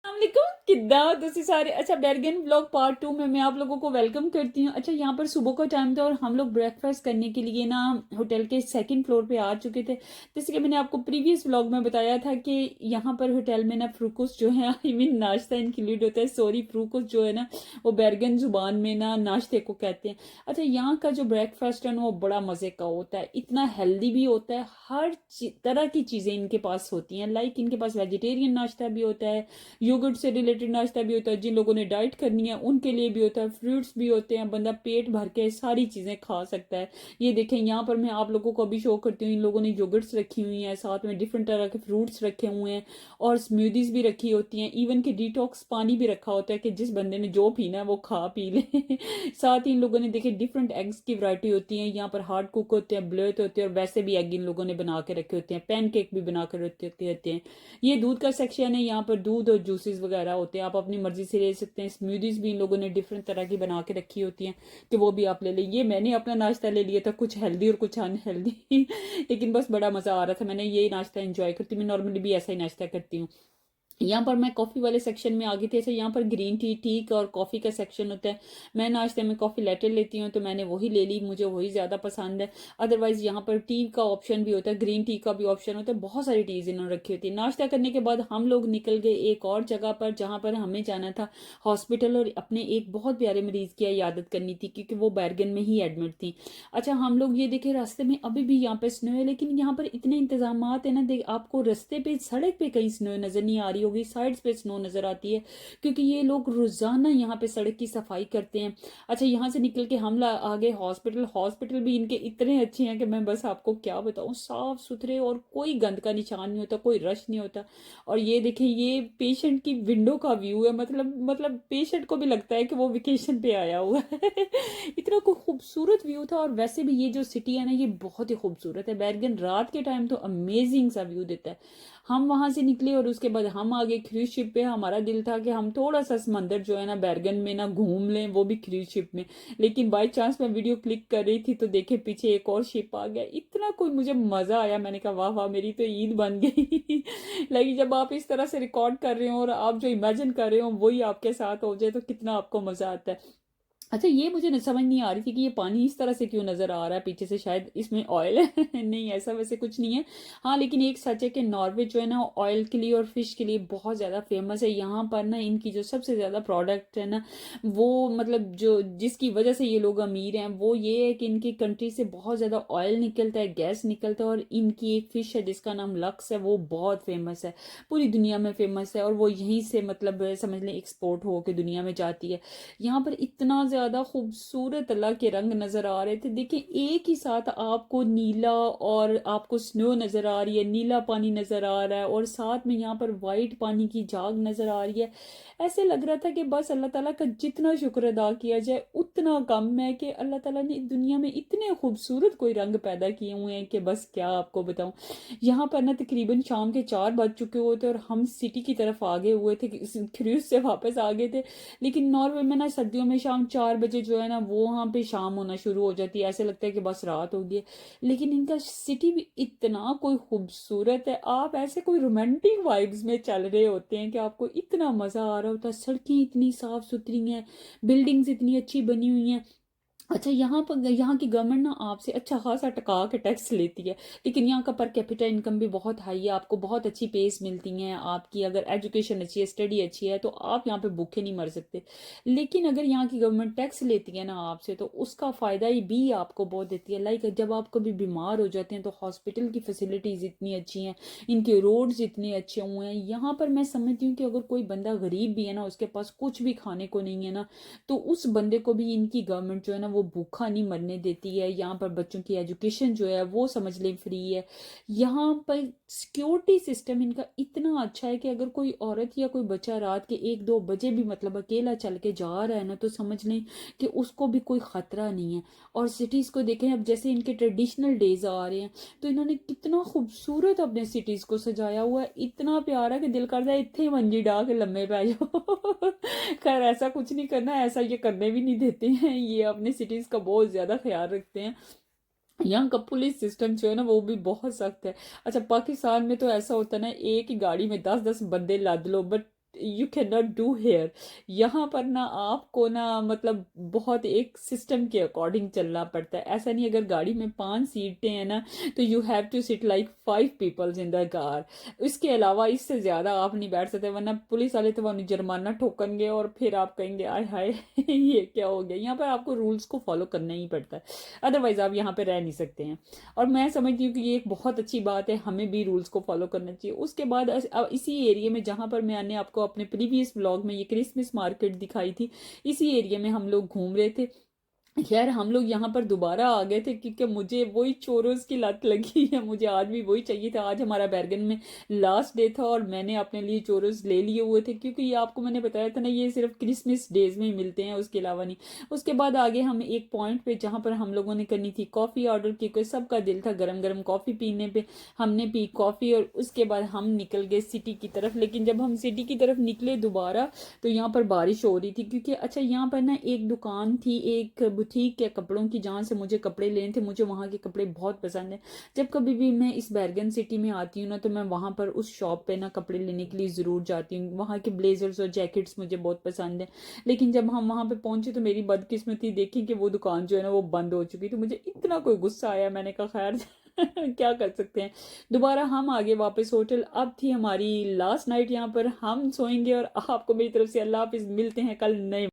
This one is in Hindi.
वालेकुम किद्दां तुसी सारे। अच्छा, बेरगन व्लॉग पार्ट 2 में मैं आप लोगों को वेलकम करती हूँ। अच्छा, यहाँ पर सुबह का टाइम था और हम लोग ब्रेकफास्ट करने के लिए ना होटल के सेकंड फ्लोर पे आ चुके थे। जैसे कि मैंने आपको प्रीवियस व्लॉग में बताया था कि यहाँ पर होटल में ना फ्रूकुस जो है आई मीन नाश्ता इंक्लूड होता है। सॉरी, फ्रूकुस जो है ना वो बेरगन जुबान में ना नाश्ते को कहते हैं। अच्छा, यहाँ का जो ब्रेकफास्ट है ना वो बड़ा मज़े का होता है, इतना हेल्दी भी होता है। हर तरह की चीज़ें इनके पास होती हैं। लाइक इनके पास वेजिटेरियन नाश्ता भी होता है, योगर्ट से रिलेटेड नाश्ता भी होता है, जिन लोगों ने डाइट करनी है उनके लिए भी होता है, फ्रूट्स भी होते हैं, बंदा पेट भर के सारी चीज़ें खा सकता है। ये देखें, यहाँ पर मैं आप लोगों को अभी शो करती हूँ। इन लोगों ने योगर्ट्स रखी हुई हैं, साथ में डिफरेंट तरह के फ्रूट्स रखे हुए हैं और स्मूदीज भी रखी होती हैं। इवन कि डिटॉक्स पानी भी रखा होता है कि जिस बंदे ने जो पीना है वो खा पी ले। साथ ही इन लोगों ने देखे डिफरेंट एग्स की वैरायटी होती है। यहाँ पर हार्ड कुक होते हैं, ब्लर्ट होते हैं और वैसे भी एग इन लोगों ने बना के रखे होते हैं। पैनकेक भी बना कर रखे होते हैं। ये दूध का सेक्शन है, यहाँ पर दूध और जूसेस वगैरह होते हैं, आप अपनी मर्जी से ले सकते हैं। स्मूदीज भी इन लोगों ने डिफरेंट तरह की बना के रखी होती हैं कि वो भी आप ले लें। ये मैंने अपना नाश्ता ले लिया था, कुछ हेल्दी और कुछ अनहेल्दी लेकिन बस बड़ा मज़ा आ रहा था। मैंने ये नाश्ता एंजॉय करती हूँ, मैं नॉर्मली भी ऐसा ही नाश्ता करती हूँ। यहाँ पर मैं कॉफ़ी वाले सेक्शन में आ गई थी। ऐसे यहाँ पर ग्रीन टी और कॉफ़ी का सेक्शन होता है। मैं नाश्ते में कॉफ़ी लेटर लेती हूँ तो मैंने वही ले ली, मुझे वही ज़्यादा पसंद है। अदरवाइज़ यहाँ पर टी का ऑप्शन भी होता है, ग्रीन टी का भी ऑप्शन होता है, बहुत सारी टीज़ इन्होंने रखी होती है। नाश्ता करने के बाद हम लोग निकल गए एक और जगह पर जहाँ पर हमें जाना था हॉस्पिटल और अपने एक बहुत प्यारे मरीज़ की इयादत करनी थी क्योंकि वो बैरगन में ही एडमिट थी। अच्छा, हम लोग ये देखे रास्ते में अभी भी यहाँ पे स्नो है, लेकिन यहाँ पर इतने इंतजाम है ना, देख आपको रास्ते पे सड़क पे कहीं स्नो नज़र नहीं आ रही होगी, साइड्स पे स्नो नज़र आती है क्योंकि ये लोग रोज़ाना यहाँ पे सड़क की सफाई करते हैं। अच्छा, यहाँ से निकल के हम आ गए हॉस्पिटल। हॉस्पिटल भी इनके इतने अच्छे हैं कि मैं बस आपको क्या बताऊँ, साफ़ सुथरे और कोई गंद का निशान नहीं होता, कोई रश नहीं होता। और ये देखें, ये पेशेंट की विंडो का व्यू है, मतलब पेशेंट को भी लगता है कि वो वेकेशन पे आया हुआ है। इतना कोई खूबसूरत व्यू था। और वैसे भी ये जो सिटी है ना ये बहुत ही खूबसूरत है। बैरगन रात के टाइम तो अमेजिंग सा व्यू देता है। हम वहां से निकले और उसके बाद हम आगे क्रूज शिप पे। हमारा दिल था कि हम थोड़ा सा समंदर जो है ना बैरगन में ना घूम लें, वो भी क्रूज शिप में। लेकिन बाई चांस मैं वीडियो क्लिक कर रही थी तो देखे पीछे एक और शिप आ गया। इतना कोई मुझे मजा आया, मैंने कहा वाह वाह, मेरी तो ईद बन गई। लेकिन जब आप इस तरह से रिकॉर्ड कर रहे हो और आप जो इमेजिन कर रहे हो वही आपके साथ हो जाए तो कितना आपको मजा आता है। अच्छा, ये मुझे समझ नहीं आ रही थी कि ये पानी इस तरह से क्यों नज़र आ रहा है पीछे से, शायद इसमें ऑयल है। नहीं, ऐसा वैसे कुछ नहीं है। हाँ, लेकिन एक सच है कि नॉर्वे जो है ना ऑयल के लिए और फिश के लिए बहुत ज़्यादा फेमस है। यहाँ पर ना इनकी जो सबसे ज़्यादा प्रोडक्ट है ना वो मतलब जो जिसकी वजह से ये लोग अमीर हैं वो ये है कि इनकी कंट्री से बहुत ज़्यादा ऑयल निकलता है, गैस निकलता है। और इनकी एक फ़िश है जिसका नाम लक्स है, वो बहुत फेमस है, पूरी दुनिया में फेमस है। और वो यहीं से मतलब समझ लें एक्सपोर्ट होकर दुनिया में जाती है। यहाँ पर इतना ज्यादा खूबसूरत अल्लाह के रंग नजर आ रहे थे। देखिए, एक ही साथ आपको नीला और आपको स्नो नजर आ रही है, नीला पानी नजर आ रहा है और साथ में यहाँ पर वाइट पानी की जाग नजर आ रही है। ऐसे लग रहा था कि बस अल्लाह ताला का जितना शुक्र अदा किया जाए उतना कम है कि अल्लाह ताला ने दुनिया में इतने खूबसूरत कोई रंग पैदा किए हुए हैं कि बस क्या आपको बताऊं। यहाँ पर ना तकरीबन शाम के 4 बज चुके हुए थे और हम सिटी की तरफ आगे हुए थे, क्रूज से वापस आ गए थे। लेकिन नॉर्वे में ना सर्दियों में शाम 4 बजे जो है ना वो वहाँ पे शाम होना शुरू हो जाती है, ऐसे लगता है कि बस रात हो गई है। लेकिन इनका सिटी भी इतना कोई खूबसूरत है, आप ऐसे कोई रोमांटिक वाइब्स में चल रहे होते हैं कि आपको इतना मज़ा आ रहा होता है। सड़कें इतनी साफ सुथरी हैं, बिल्डिंग्स इतनी अच्छी बनी हुई हैं। अच्छा, यहाँ पर यहाँ की गवर्नमेंट ना आपसे अच्छा खासा टका के टैक्स लेती है, लेकिन यहाँ का पर कैपिटा इनकम भी बहुत हाई है, आपको बहुत अच्छी पेस मिलती हैं। आपकी अगर एजुकेशन अच्छी है, स्टडी अच्छी है तो आप यहाँ पे भूखे नहीं मर सकते। लेकिन अगर यहाँ की गवर्नमेंट टैक्स लेती है ना आपसे तो उसका फ़ायदा ही भी आपको बहुत देती है। लाइक जब आप कभी बीमार हो जाते हैं तो हॉस्पिटल की फैसिलिटीज़ इतनी अच्छी हैं, इनके रोड्स इतने अच्छे हुए हैं। यहाँ पर मैं समझती हूँ कि अगर कोई बंदा गरीब भी है ना, उसके पास कुछ भी खाने को नहीं है ना, तो उस बंदे को भी इनकी गवर्नमेंट जो है ना वो भूखा नहीं मरने देती है। यहाँ पर बच्चों की एजुकेशन जो है वो समझ लें फ्री है। यहाँ पर सिक्योरिटी सिस्टम इनका इतना अच्छा है कि अगर कोई औरत या कोई बच्चा रात के 1-2 बजे भी मतलब अकेला चल के जा रहा है ना तो समझ लें कि उसको भी कोई ख़तरा नहीं है। और सिटीज़ को देखें, अब जैसे इनके ट्रेडिशनल डेज आ रहे हैं तो इन्होंने कितना खूबसूरत अपने सिटीज़ को सजाया हुआ है, इतना प्यारा कि दिल करता है इतने मंजी डा के लम्बे पै जाओ। खैर, ऐसा कुछ नहीं करना, ऐसा ये करने भी नहीं देते हैं, ये अपने सिटीज़ का बहुत ज़्यादा ख्याल रखते हैं। यहाँ का पुलिस सिस्टम जो है ना वो भी बहुत सख्त है। अच्छा, पाकिस्तान में तो ऐसा होता है ना, एक ही गाड़ी में 10-10 बंदे लाद लो, but you can not do here. यहाँ पर ना आपको ना मतलब बहुत एक सिस्टम के अकॉर्डिंग चलना पड़ता है। ऐसा नहीं, अगर गाड़ी में 5 सीटें हैं ना तो you have to sit like 5 peoples in the car. इसके अलावा इससे ज़्यादा आप नहीं बैठ सकते, वरना पुलिस वाले तो वहाँ जुर्माना ठोकेंगे और फिर आप कहेंगे आय हाय ये क्या हो गया। यहाँ पर आपको रूल्स को फॉलो करना ही पड़ता है, अदरवाइज आप यहाँ पर रह नहीं सकते हैं। और मैं समझती हूँ कि ये एक बहुत अच्छी बात है, हमें भी रूल्स को फॉलो करना चाहिए। उसके बाद अब इसी एरिया में जहाँ पर मैंने आपको अपने प्रीवियस व्लॉग में ये क्रिसमस मार्केट दिखाई थी, इसी एरिया में हम लोग घूम रहे थे। यार हम लोग यहाँ पर दोबारा आ गए थे क्योंकि मुझे वही चोरोस की लत लगी है, मुझे आज भी वही चाहिए था। आज हमारा बैरगन में लास्ट डे था और मैंने अपने लिए चोरोस ले लिए हुए थे, क्योंकि ये आपको मैंने बताया था ना ये सिर्फ क्रिसमस डेज में ही मिलते हैं, उसके अलावा नहीं। उसके बाद आगे हम एक पॉइंट पे जहाँ पर हम लोगों ने करनी थी कॉफ़ी ऑर्डर की, कोई सबका दिल था गरम गरम कॉफ़ी पीने पे। हमने पी कॉफ़ी और उसके बाद हम निकल गए सिटी की तरफ। लेकिन जब हम सिटी की तरफ निकले दोबारा तो यहाँ पर बारिश हो रही थी, क्योंकि अच्छा यहाँ पर ना एक दुकान थी, एक बुटीक है कपड़ों की, जहाँ से मुझे कपड़े लेने थे। मुझे वहाँ के कपड़े बहुत पसंद है। जब कभी भी मैं इस बैरगन सिटी में आती हूँ ना तो मैं वहाँ पर उस शॉप पे ना कपड़े लेने के लिए ज़रूर जाती हूँ। वहाँ के ब्लेजर्स और जैकेट्स मुझे बहुत पसंद है। लेकिन जब हम वहाँ पे पहुंचे तो मेरी बदकिस्मती देखी कि वो दुकान जो है ना वो बंद हो चुकी। तो मुझे इतना कोई गुस्सा आया, मैंने कहा खैर क्या कर सकते हैं। दोबारा हम आगे वापस होटल। अब थी हमारी लास्ट नाइट यहाँ पर, हम सोएंगे। और आपको मेरी तरफ से अल्लाह हाफिज, मिलते हैं कल नए